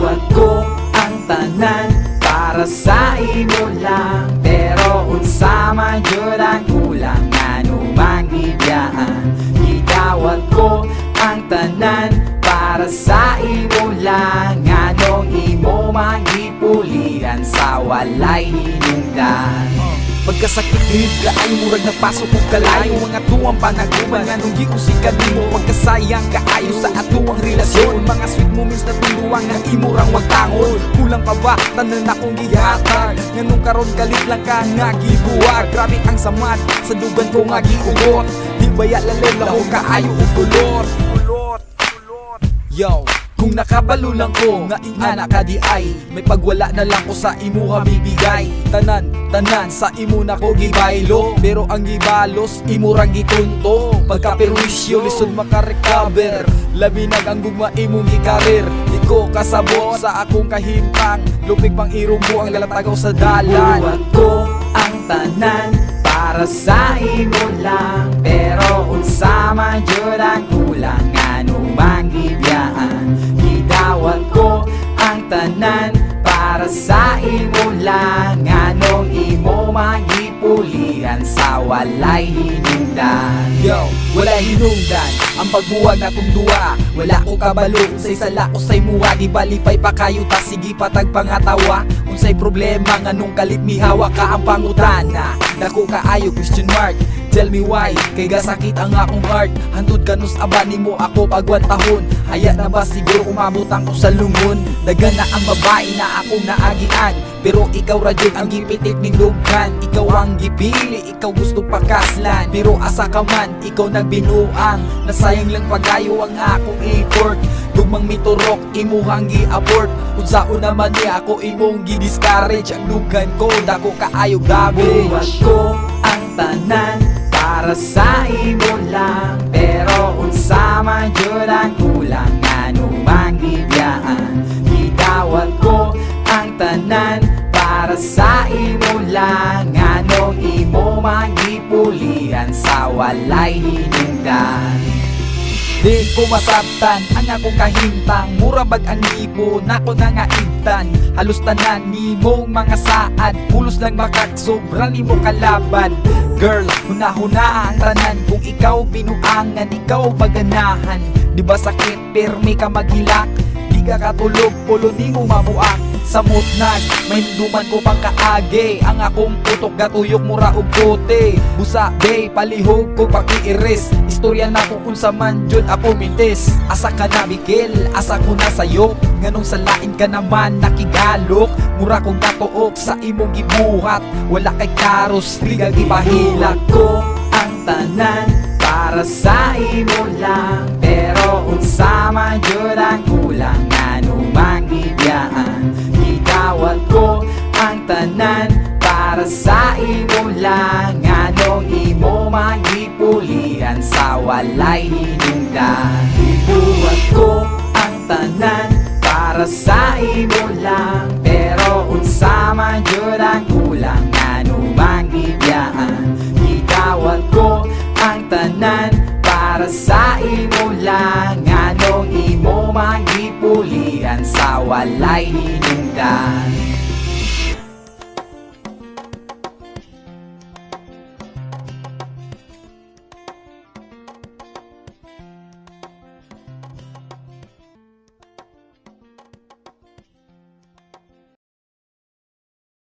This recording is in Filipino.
Buhat ko ang tanan para sa imo lang, pero unsa man jud ang kulang ano mang gibiyaan. Gidawat ko ang tanan para sa imo lang, anong imo magipulian sa walay hinungdan. Pagkasakit din ka ay murag nagpasok kong kalayo, mga tuwang panaguman nga nung giusikan mo. Pagkasayang kaayo sa atuang relasyon, mga sweet moments na tuluwang ng imurang wagtangon. Kulang pa ba tanan akong gihatag, nga nung karon galit lang ka nga gibuwag. Grabe ang samad sa dugan ko nga giugot, di baya lalim laho kaayo ug kulor. Yo, kung nakabalo lang ko nga ingana ka di ay, may pagwala na lang ko sa imo mabibigay. Tanan sa imo na ko gibaylo, pero ang gibalos imo rang gitunto. Pagkaperwisyo lisod makarecover, labi ang gugma imong gikarir. Di ko kasabot sa akong kahimtang, lupig pang irumbo ang lalatagaw sa dalan. Buhat ko ang tanan para sa imo lang, pero unsa man jud ang kulang ano mang gibiyaan. Gidawat ko ang tanan para sa imo lang, anong imo magipulian sa walay hinungdan. Yo, walay hinungdan ang pagbuwag na kong duwa. Wala ko kabalo, unsay sala ko say muwa. Di balipay pa kayo ta, sige patag pangatawa. Unsay problema nga nung kalit mihawa ka ang pangutana. Dako kaayo question mark, tell me why, kay gasakit ang akong heart. Hantod kanus aba nimo ako pag 1 tahon. Haya na ba siguro umabutang ko sa lungon. Dagan na ang babae na akong naagian, pero ikaw ra jud ang gipitik ning lughan. Ikaw ang gipili, ikaw gusto pakaslan, pero asa ka man, ikaw nagbinuang. Nasayang lang pagayo ang akong effort. Dugmang miturok, imuhang gi-abort. Unsaon naman ni ako imong gi-discourage. Ang lughan ko, dako kaayo garbage. Buhat ko ang tanan para sa imo lang, pero unsa man jud ang kulang ano mang gibiyaan. Gidawat ko ang tanan para sa imo lang, anong imo magipulian sa walay hinungdan. Di ko masabtan ang akong kahintang, mura bag ang libo nako na nga igtan. Halos tanan nimong mga saad, pulos lang makagsobra nimo kalaban. Girl, huna-huna ang tanan, kung ikaw binuangan, ikaw baganahan. Di ba sakit, permi ka maghilak, di ka katulog, ulo nimo mabuak. Sa mutnag, may hinduman ko pang kaage, ang akong putok gatuyok mura og kote. Busa day, palihog ko pag-iiris, istorya na kung unsa man jud ako mintis. Asa ka na bigil, asa ko na sayo, nganong salain ka naman nakigalok. Mura kong katuok sa imong gibuhat, wala kay karos, liga gipahilak. Ko ang tanan para sa imo lang, pero unsa man jud ang kulang ano mang gibiyaan. Gidawat ko ang tanan para sa imo lang, anong imo magipulian sa walay hinungdan. Buhat ko ang tanan para sa imo lang, pero unsa man jud ang kulang ano mang gibiyaan. Gidawat ko ang tanan para sa imo lang, anong imo magipulian sa walay hinungdan.